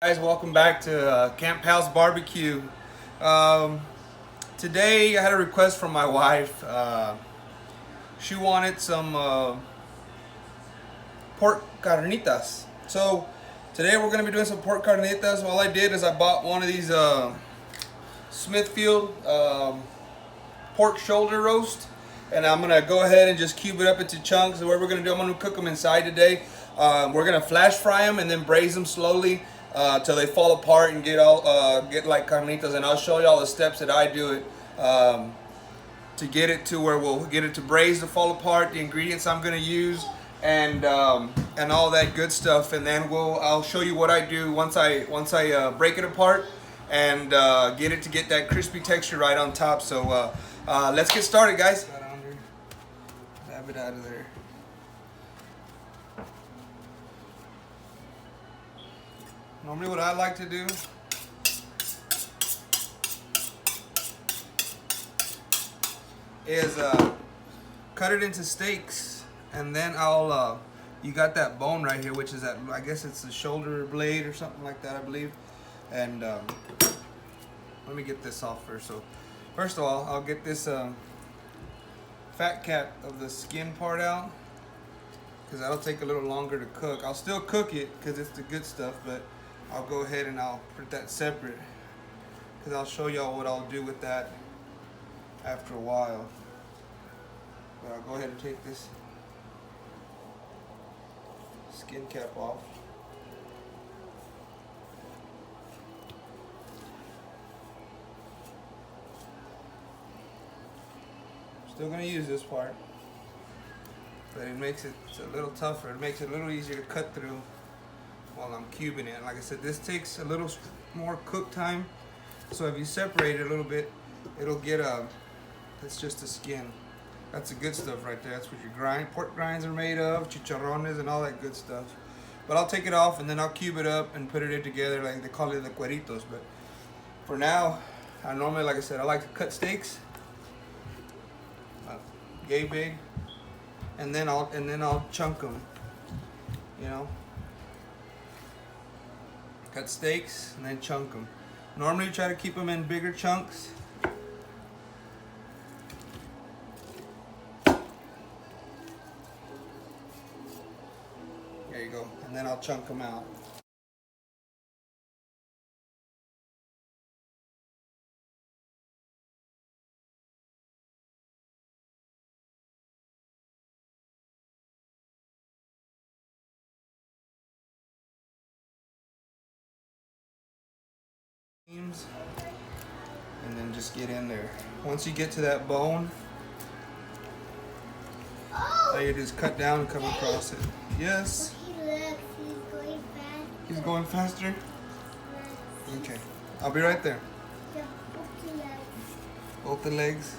Guys, welcome back to Camp House Barbecue. Um, Today I had a request from my wife. She wanted some pork carnitas. So today we're going to be doing some pork carnitas. All I did is I bought one of these Smithfield pork shoulder roast, and I'm gonna go ahead and just cube it up into chunks. And what we're gonna do, I'm gonna cook them inside today. We're gonna flash fry them and then braise them slowly till they fall apart and get like carnitas. And I'll show you all the steps that I do it to get it to where we'll get it to braise to fall apart. The ingredients I'm gonna use and all that good stuff. And then I'll show you what I do once I break it apart and get it to get that crispy texture right on top. So let's get started, guys. Grab it out of there. Normally what I like to do is cut it into steaks, and then I'll you got that bone right here, which is that, I guess it's the shoulder blade or something like that, I believe. And let me get this off first. So first of all, I'll get this fat cap of the skin part out, because that'll take a little longer to cook. I'll still cook it because it's the good stuff, but I'll go ahead and I'll put that separate, because I'll show y'all what I'll do with that after a while. But I'll go ahead and take this skin cap off. Still gonna use this part, but it makes it a little tougher. It makes it a little easier to cut through while I'm cubing it. Like I said, this takes a little more cook time. So if you separate it a little bit, it'll get that's just the skin. That's the good stuff right there. That's what your pork grinds are made of, chicharrones and all that good stuff. But I'll take it off and then I'll cube it up and put it in together, like they call it the cueritos. But for now, I normally, like I said, I like to cut steaks, yay big, and then I'll chunk them. You know, cut steaks and then chunk them. Normally, try to keep them in bigger chunks. There you go, and then I'll chunk them out. And then just get in there. Once you get to that bone, all you do is cut down and come across it. Yes? He's going faster? Okay. I'll be right there. Both the legs.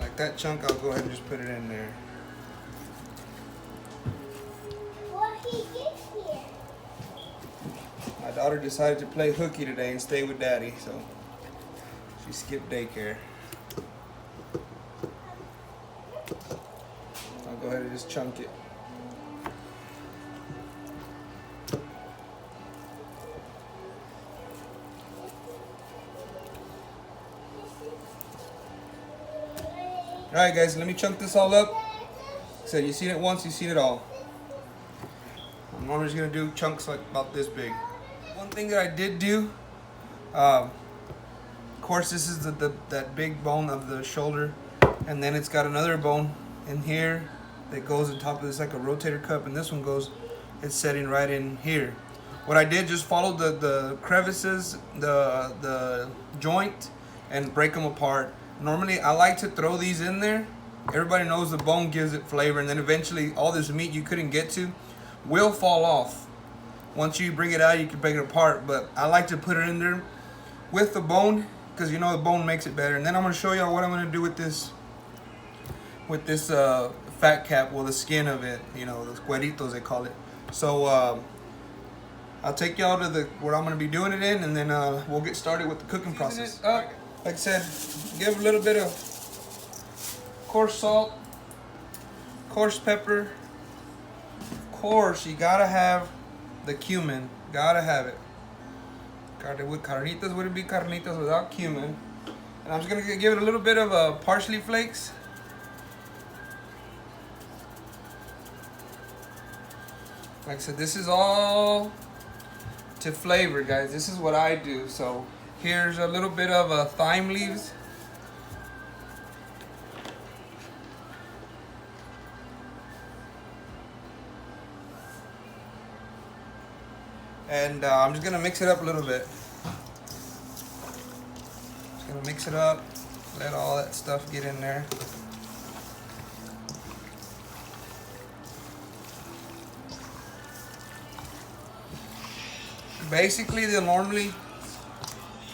Like that chunk, I'll go ahead and just put it in there. My daughter decided to play hooky today and stay with daddy, so she skipped daycare. I'll go ahead and just chunk it. Alright guys, let me chunk this all up. So you've seen it once, you've seen it all. I'm normally just going to do chunks like about this big. One thing that I did do, of course this is that big bone of the shoulder, and then it's got another bone in here that goes on top of this like a rotator cuff, and this one goes, it's setting right in here. What I did, just follow the crevices, the joint, and break them apart. Normally I like to throw these in there. Everybody knows the bone gives it flavor, and then eventually all this meat you couldn't get to will fall off. Once you bring it out, you can break it apart, but I like to put it in there with the bone, because you know the bone makes it better. And then I'm going to show y'all what I'm going to do with this fat cap, well, the skin of it, you know, those cueritos they call it. So I'll take y'all to where I'm going to be doing it in, and then we'll get started with the cooking process. Like I said, give a little bit of coarse salt, coarse pepper. Of course, you gotta have the cumin. Gotta have it. Carnitas wouldn't be carnitas without cumin. And I'm just gonna give it a little bit of parsley flakes. Like I said, this is all to flavor, guys. This is what I do. So here's a little bit of thyme leaves. And I'm just gonna mix it up a little bit. Just gonna mix it up, let all that stuff get in there. Basically, normally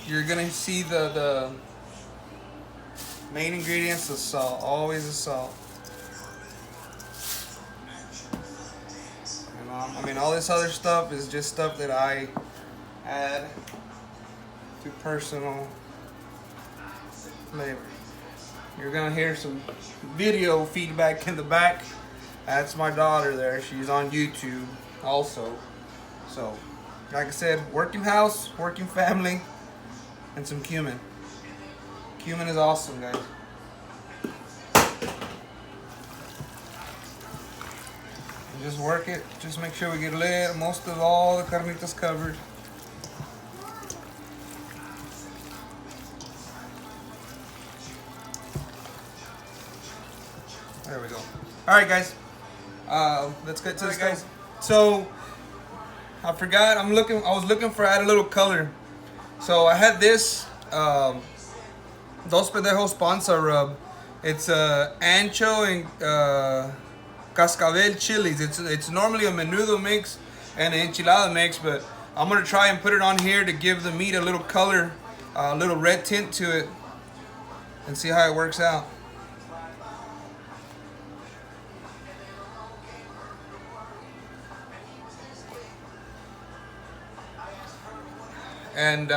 you're gonna see the main ingredients of salt, always the salt. I mean, all this other stuff is just stuff that I add to personal flavor. You're gonna hear some video feedback in the back. That's my daughter there. She's on YouTube also. So, like I said, working house, working family, and some cumin. Cumin is awesome, guys. Just work it. Just make sure we get most of all the carnitas covered. There we go. All right, guys. Let's get to this, guys. So I forgot. I was looking for add a little color. So I had this Dos Pendejos Panza Rub. It's ancho and cascabel chilies. It's normally a menudo mix and an enchilada mix, but I'm gonna try and put it on here to give the meat a little color, a little red tint to it, and see how it works out. And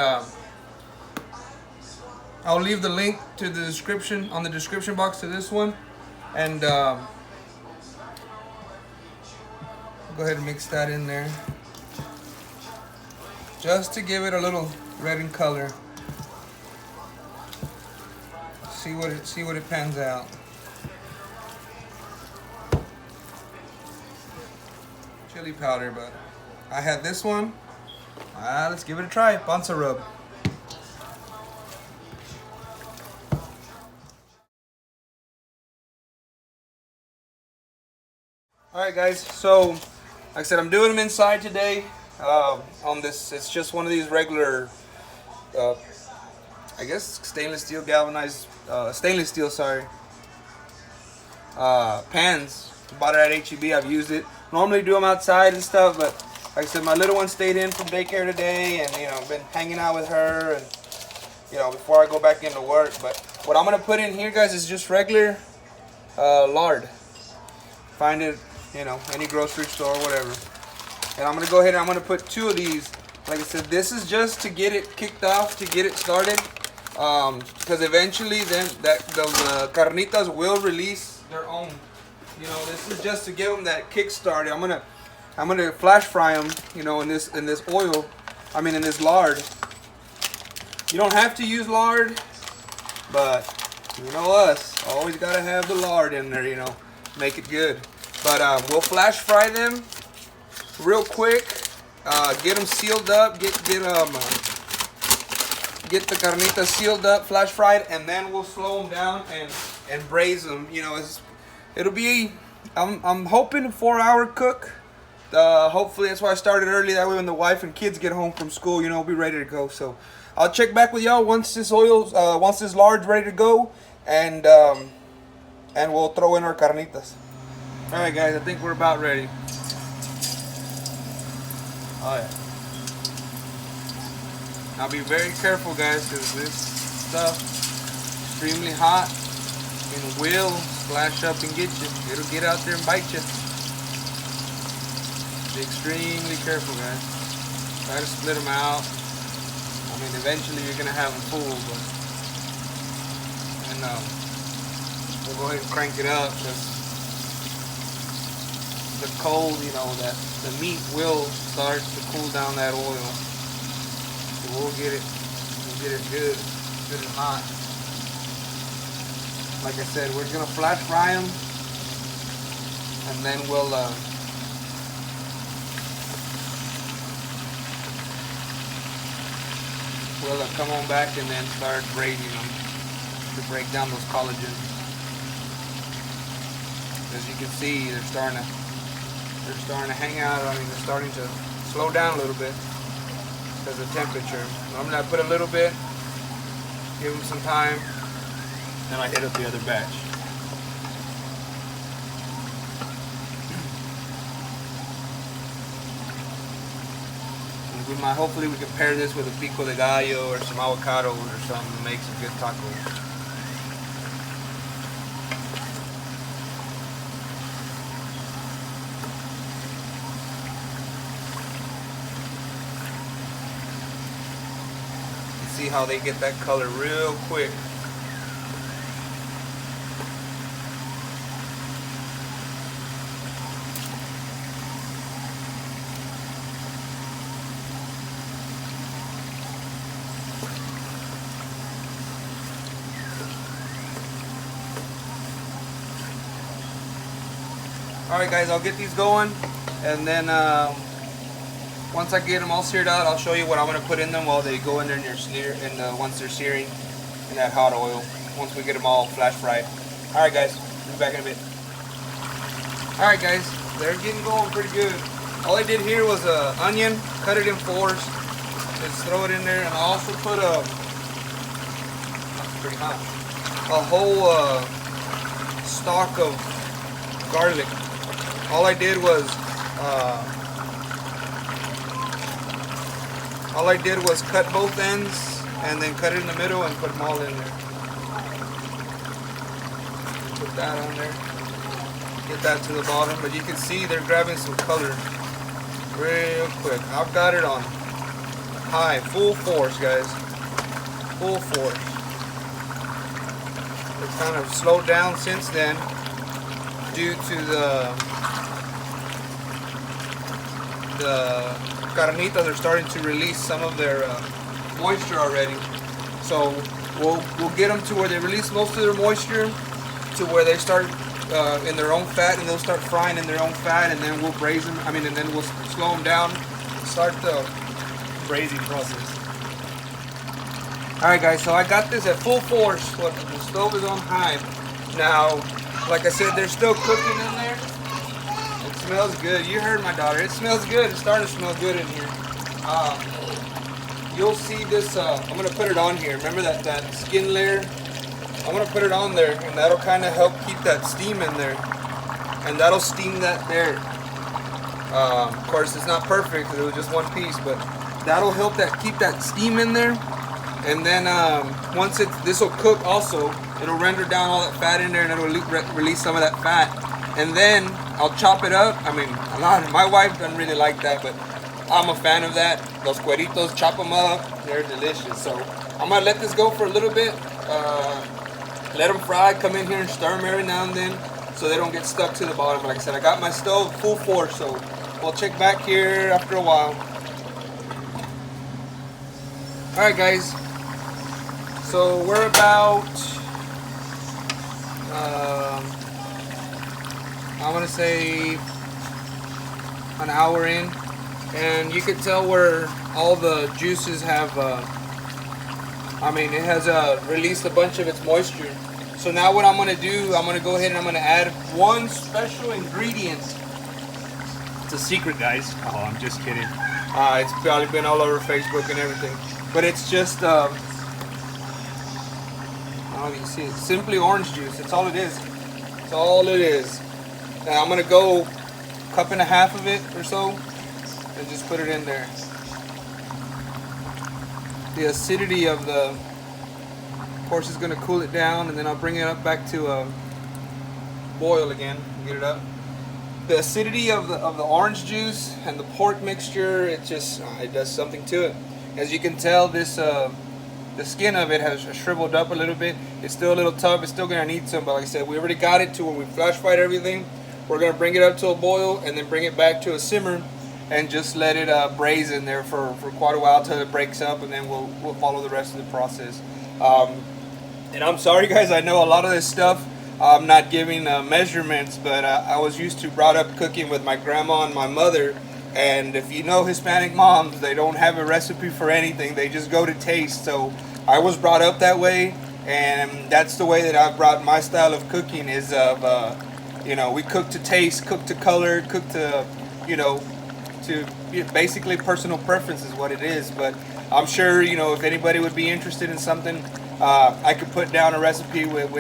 I'll leave the link to the description on the description box to this one, and go ahead and mix that in there just to give it a little red in color. See what it pans out. Chili powder, but I had this one. Let's give it a try. Panza Rub. Alright, guys, so like I said, I'm doing them inside today. On this, it's just one of these regular, I guess stainless steel galvanized, pans. Bought it at H-E-B. I've used it. Normally do them outside and stuff, but like I said, my little one stayed in from daycare today, and I've been hanging out with her, and before I go back into work. But what I'm gonna put in here, guys, is just regular lard. Find it, any grocery store or whatever. And I'm gonna go ahead and I'm gonna put 2 of these. Like I said, this is just to get it kicked off, to get it started. Because eventually then the carnitas will release their own. This is just to give them that kick started. I'm gonna flash fry them, in this oil. In this lard. You don't have to use lard, but us, always gotta have the lard in there, make it good. But we'll flash fry them real quick, get them sealed up, get the carnitas sealed up, flash fried, and then we'll slow them down and braise them. It'll be, I'm hoping a 4-hour cook. Hopefully that's why I started early. That way when the wife and kids get home from school, we'll be ready to go. So I'll check back with y'all once this lard's ready to go, and we'll throw in our carnitas. All right, guys, I think we're about ready. Oh yeah. Now be very careful, guys, because this stuff is extremely hot and will splash up and get you. It'll get out there and bite you. Be extremely careful, guys. Try to split them out. Eventually you're gonna have them full, but we'll go ahead and crank it up, because the cold, that the meat will start to cool down that oil. So we'll get it good and hot. Like I said, we're gonna flash fry them, and then we'll come on back and then start braising them to break down those collagen. As you can see, they're starting to hang out. I mean, they're starting to slow down a little bit because of temperature. I'm gonna put a little bit, give them some time, then I hit up the other batch. Hopefully we can pair this with a pico de gallo or some avocados or something to make some good tacos. You see how they get that color real quick. Alright guys, I'll get these going, and then once I get them all seared out, I'll show you what I'm going to put in them while they go in there and once they're searing in that hot oil, once we get them all flash fried. Alright guys, we'll be back in a bit. Alright guys, they're getting going pretty good. All I did here was an onion, cut it in fours, just throw it in there, and I also put pretty hot, a whole stalk of garlic. All I did was cut both ends and then cut it in the middle and put them all in there. Put that on there. Get that to the bottom, but you can see they're grabbing some color real quick. I've got it on high, full force, guys. Full force. It's kind of slowed down since then due to the Carnitas are starting to release some of their moisture already. So we'll get them to where they release most of their moisture to where they start in their own fat, and they'll start frying in their own fat, and then we'll braise them. And then we'll slow them down and start the braising process. Alright guys, so I got this at full force. The stove is on high. Now, like I said, they're still cooking in there. It smells good. You heard my daughter. It smells good. It's starting to smell good in here. You'll see this. I'm going to put it on here. Remember that skin layer? I'm going to put it on there, and that'll kind of help keep that steam in there. And that'll steam that there. Of course, it's not perfect because it was just one piece, but that'll help keep that steam in there. And then once this will cook also, it'll render down all that fat in there, and it'll release some of that fat. And then I'll chop it up. My wife doesn't really like that, but I'm a fan of that. Those cueritos, chop them up, they're delicious. So I'm gonna let this go for a little bit. Let them fry, come in here and stir them every now and then so they don't get stuck to the bottom. Like I said, I got my stove full force, so we'll check back here after a while. Alright guys, so we're about, I want to say an hour in, and you can tell where all the juices have, it has released a bunch of its moisture. So now what I'm going to do, I'm going to go ahead and I'm going to add one special ingredient. It's a secret, guys. Oh, I'm just kidding. It's probably been all over Facebook and everything. But it's just, I don't know if you can see it, simply orange juice. That's all it is. That's all it is. Now I'm going to go a cup and a half of it or so and just put it in there. The acidity of course, is going to cool it down, and then I'll bring it up back to boil again. Get it up. The acidity of the orange juice and the pork mixture, it does something to it. As you can tell, the skin of it has shriveled up a little bit. It's still a little tough. It's still going to need some, but like I said, we already got it to where we flash fried everything. We're going to bring it up to a boil and then bring it back to a simmer, and just let it braise in there for quite a while till it breaks up, and then we'll follow the rest of the process. And I'm sorry guys, I know a lot of this stuff I'm not giving measurements, but I was used to brought up cooking with my grandma and my mother, and if you know Hispanic moms, they don't have a recipe for anything, they just go to taste. So I was brought up that way, and that's the way that I've brought my style of cooking is of you know, we cook to taste, cook to color, cook to, you know, to basically personal preference is what it is. But I'm sure, you know, if anybody would be interested in something, I could put down a recipe with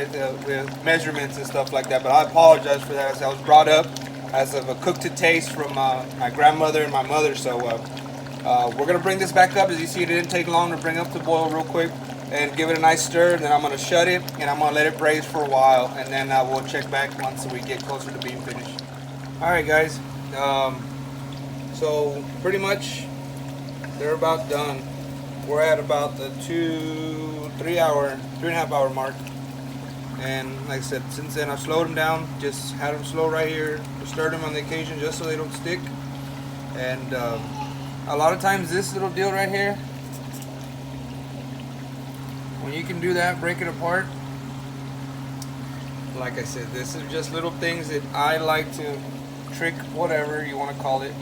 measurements and stuff like that. But I apologize for that, as I was brought up as of a cook to taste from my grandmother and my mother. So we're gonna bring this back up. As you see, it didn't take long to bring up to boil real quick, and give it a nice stir. And then I'm gonna shut it, and I'm gonna let it braise for a while, and then we'll check back once we get closer to being finished. All right, guys. So pretty much they're about done. We're at about the 3.5 hour mark, and like I said, since then I've slowed them down, just had them slow right here, stirred them on the occasion just so they don't stick. And a lot of times this little deal right here, when you can do that, break it apart, like I said, this is just little things that I like to trick, whatever you want to call it.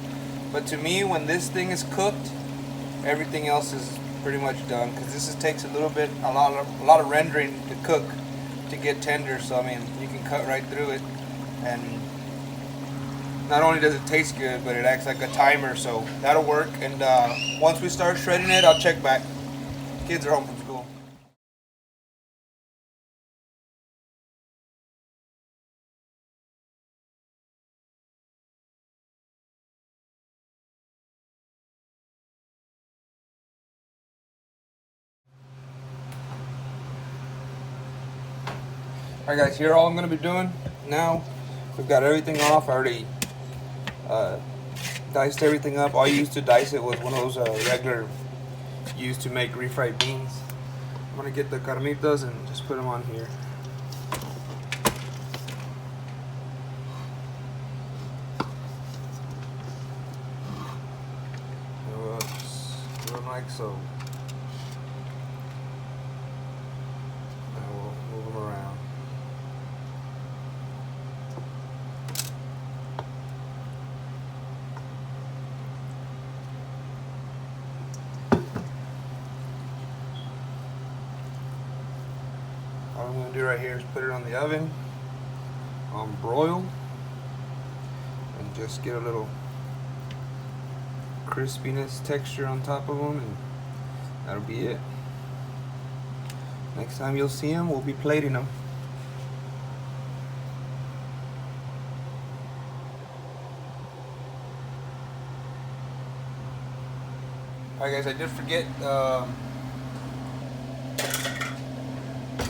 But to me, when this thing is cooked, everything else is pretty much done, because this takes a lot of rendering to cook to get tender. So I mean, you can cut right through it, and not only does it taste good, but it acts like a timer, so that'll work. And once we start shredding it, I'll check back. Kids are home from school. Alright guys, here all I'm going to be doing now, we've got everything off. I already diced everything up. All I used to dice it was one of those regular used to make refried beans. I'm going to get the carnitas and just put them on here. Just do them like so. Now we'll move them around. All I'm going to do right here is put it on the oven on broil, and just get a little crispiness texture on top of them, and that'll be it. Next time you'll see them, we'll be plating them. Alright guys, I did forget,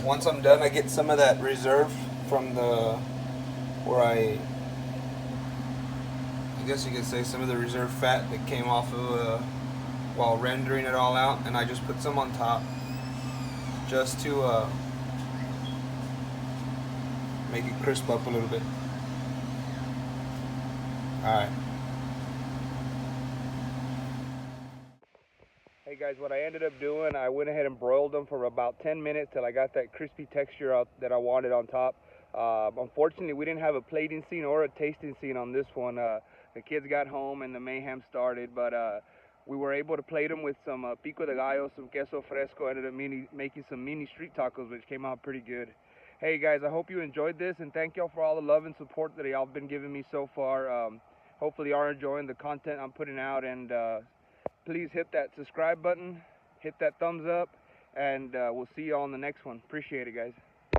once I'm done, I get some of that reserve from where I guess you could say some of the reserve fat that came off of while rendering it all out, and I just put some on top just to make it crisp up a little bit. Alright. Hey guys, what I ended up doing, I went ahead and broiled them for about 10 minutes till I got that crispy texture out that I wanted on top. Unfortunately, we didn't have a plating scene or a tasting scene on this one. The kids got home and the mayhem started, but we were able to plate them with some pico de gallo, some queso fresco. Ended up making some mini street tacos, which came out pretty good. Hey guys, I hope you enjoyed this, and thank y'all for all the love and support that y'all been giving me so far. Hopefully y'all are enjoying the content I'm putting out, and please hit that subscribe button, hit that thumbs up, and we'll see you all in the next one. Appreciate it, guys.